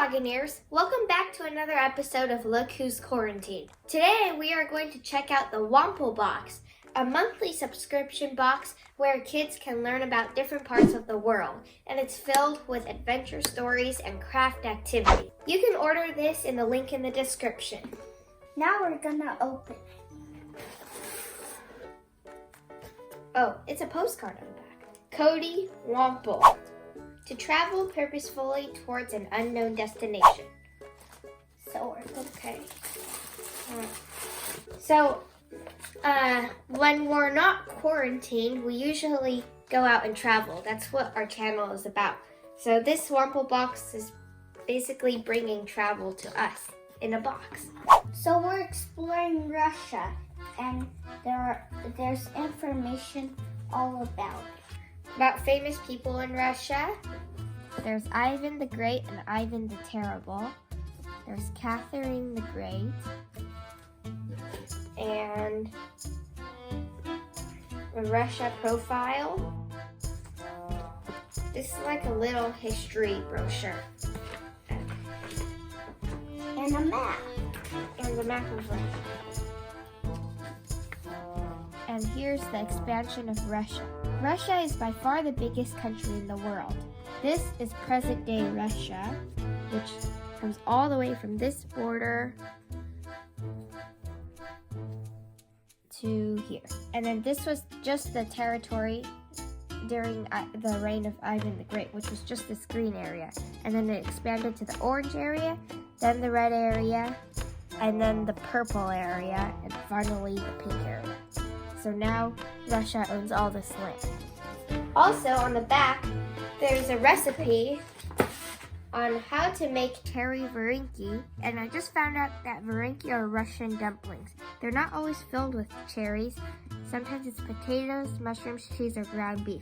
Loggineers! Welcome back to another episode of Look Who's Quarantined. Today we are going to check out the WompleBox, a monthly subscription box where kids can learn about different parts of the world, and it's filled with adventure stories and craft activities. You can order this in the link in the description. Now we're gonna open it. Oh, it's a postcard on the back. Cody Womple. To travel purposefully towards an unknown destination. So okay. So, when we're not quarantined, we usually go out and travel. That's what our channel is about. So this WompleBox is basically bringing travel to us in a box. So we're exploring Russia, and there's information all about it. About famous people in Russia. There's Ivan the Great and Ivan the Terrible. There's Catherine the Great. And a Russia profile. This is like a little history brochure. And a map. And the map of Russia. And here's the expansion of Russia. Russia is by far the biggest country in the world. This is present-day Russia, which comes all the way from this border to here. And then this was just the territory during the reign of Ivan the Great, which was just this green area. And then it expanded to the orange area, then the red area, and then the purple area, and finally the pink area. So now Russia owns all this land. Also on the back, there's a recipe on how to make cherry vareniki, and I just found out that vareniki are Russian dumplings. They're not always filled with cherries. Sometimes it's potatoes, mushrooms, cheese, or ground beef.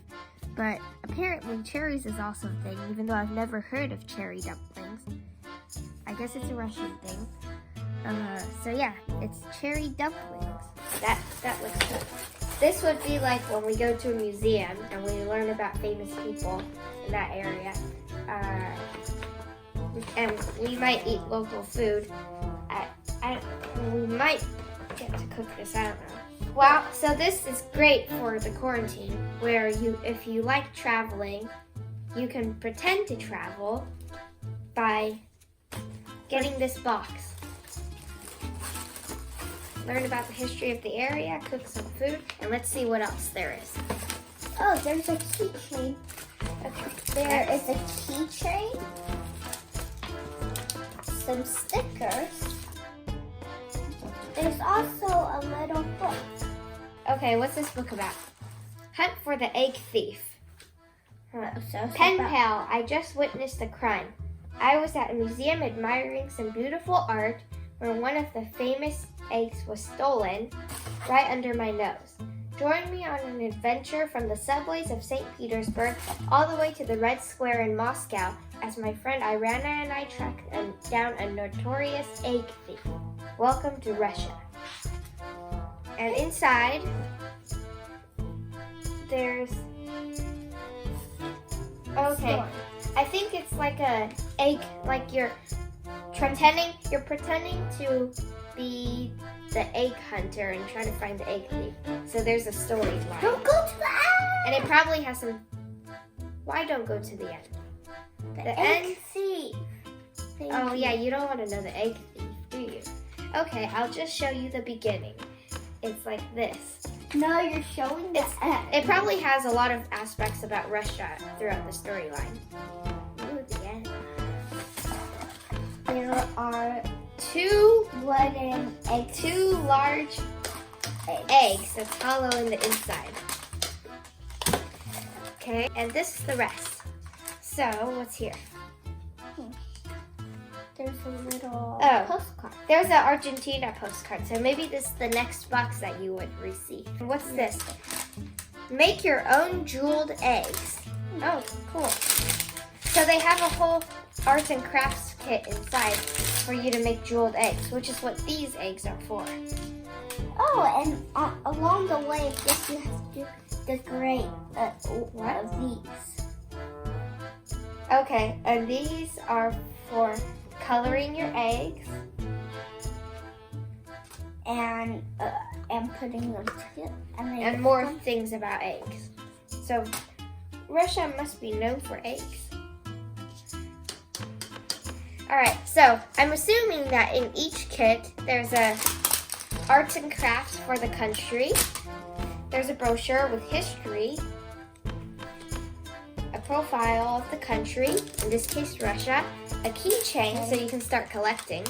But apparently cherries is also a thing, even though I've never heard of cherry dumplings. I guess it's a Russian thing. So yeah, it's cherry dumplings. That looks good. This would be like when we go to a museum and we learn about famous people in that area. And we might eat local food. We might get to cook this, I don't know. Wow, so this is great for the quarantine, where if you like traveling, you can pretend to travel by getting this box. Learn about the history of the area, cook some food, and let's see what else there is. Oh, there's a keychain. Okay. There is a keychain, some stickers. There's also a little book. Okay, what's this book about? Hunt for the Egg Thief. So Pen pal, I just witnessed a crime. I was at a museum admiring some beautiful art where one of the famous eggs was stolen right under my nose. Join me on an adventure from the subways of St. Petersburg all the way to the Red Square in Moscow as my friend Irana and I track down a notorious egg thief. Welcome to Russia. And inside, there's... Okay, I think it's like a egg, like you're pretending to be the egg hunter and try to find the egg thief. So there's a storyline. Don't go to the end! And it probably has some... Why don't go to the end? The egg thief. Oh yeah, you don't want to know the egg thief, do you? Okay, I'll just show you the beginning. It's like this. No, you're showing the end. It probably has a lot of aspects about Russia throughout the storyline. Ooh, the end. There are two large eggs that's hollow in the inside. Okay, and this is the rest. So, what's here? There's a little postcard. There's an Argentina postcard, so maybe this is the next box that you would receive. What's this? Make your own jeweled eggs. Oh, cool. So they have a whole arts and crafts kit inside for you to make jeweled eggs, which is what these eggs are for. Oh, and along the way, I guess you have to decorate one of these. Okay, and these are for coloring your eggs. And putting them together. And more things about eggs. So Russia must be known for eggs. Alright, so I'm assuming that in each kit there's a arts and crafts for the country. There's a brochure with history, a profile of the country, in this case Russia, a keychain so you can start collecting,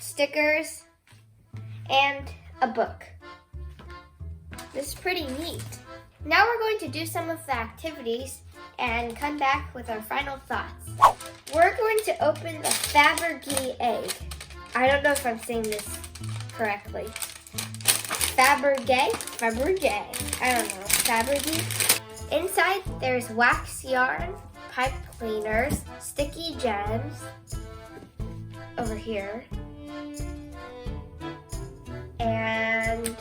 stickers, and a book. This is pretty neat. Now we're going to do some of the activities and come back with our final thoughts. We're going to open the Fabergé egg. I don't know if I'm saying this correctly. Fabergé? I don't know. Fabergé. Inside there's wax yarn, pipe cleaners, sticky gems over here, and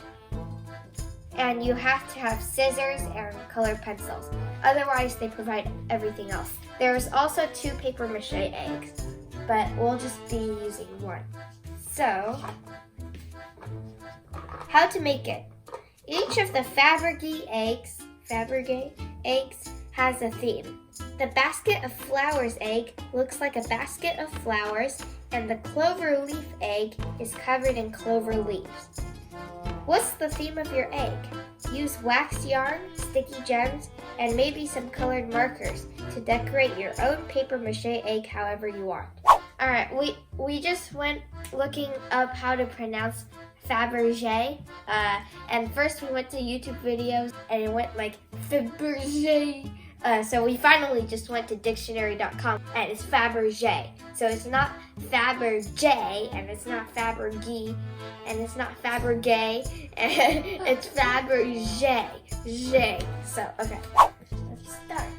you have to have scissors and colored pencils. Otherwise, they provide everything else. There's also 2 paper mache eggs, but we'll just be using 1. So, how to make it. Each of the Fabergé eggs has a theme. The basket of flowers egg looks like a basket of flowers, and the clover leaf egg is covered in clover leaves. What's the theme of your egg? Use wax yarn, sticky gems, and maybe some colored markers to decorate your own paper mache egg however you want. Alright, we just went looking up how to pronounce Fabergé, and first we went to YouTube videos and it went like Fabergé. So we finally just went to dictionary.com and it's Fabergé. So it's not Fabergé and it's not Fabergé and it's not Fabergé and it's Fabergé. So, okay.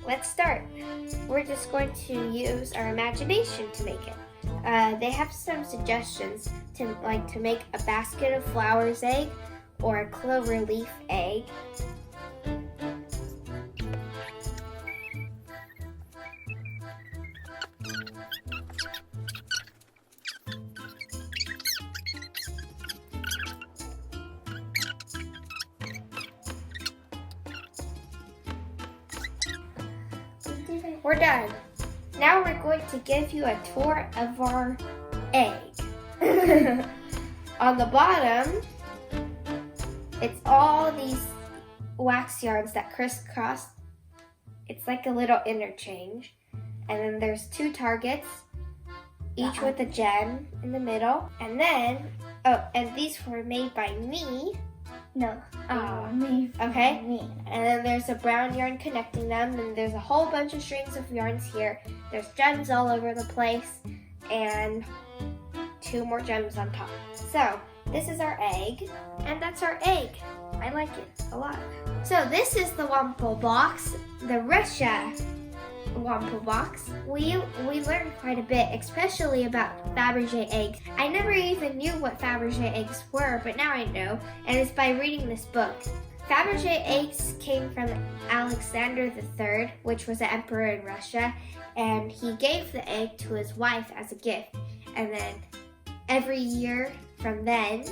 Let's start. We're just going to use our imagination to make it. They have some suggestions to make a basket of flowers egg or a clover leaf egg. We're done. Now we're going to give you a tour of our egg. On the bottom, it's all these wax yarns that crisscross. It's like a little interchange. And then there's 2 targets, each with a gem in the middle. And then, and these were made by me. No. Okay. And then there's a brown yarn connecting them, and there's a whole bunch of strings of yarns here. There's gems all over the place, and 2 more gems on top. So this is our egg, and that's our egg. I like it a lot. So this is the WompleBox, the Russia WompleBox. We learned quite a bit, especially about Fabergé eggs. I never even knew what Fabergé eggs were, but now I know, and it's by reading this book. Fabergé eggs came from Alexander III, which was an emperor in Russia, and he gave the egg to his wife as a gift. And then every year from then,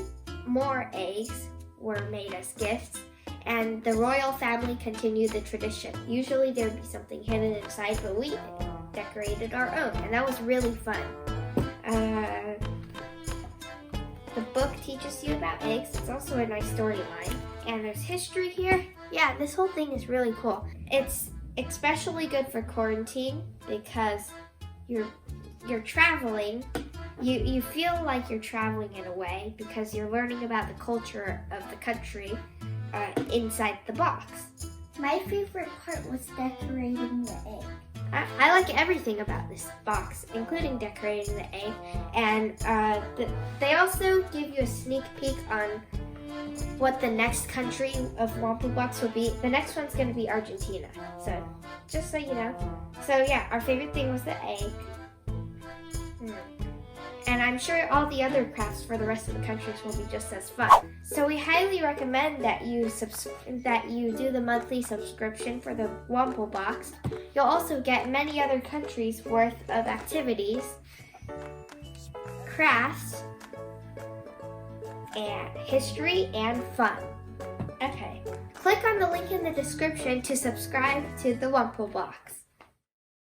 more eggs were made as gifts. And the royal family continued the tradition. Usually there would be something hidden inside, but we decorated our own, and that was really fun. The book teaches you about eggs. It's also a nice storyline. And there's history here. Yeah, this whole thing is really cool. It's especially good for quarantine because you're traveling. You feel like you're traveling in a way because you're learning about the culture of the country inside the box. My favorite part was decorating the egg. I like everything about this box, including decorating the egg. And they also give you a sneak peek on what the next country of WompleBox will be. The next one's going to be Argentina. So, just so you know. So yeah, our favorite thing was the egg. And I'm sure all the other crafts for the rest of the countries will be just as fun. So we highly recommend that you do the monthly subscription for the WompleBox. You'll also get many other countries worth of activities, crafts, and history and fun. Okay, click on the link in the description to subscribe to the WompleBox.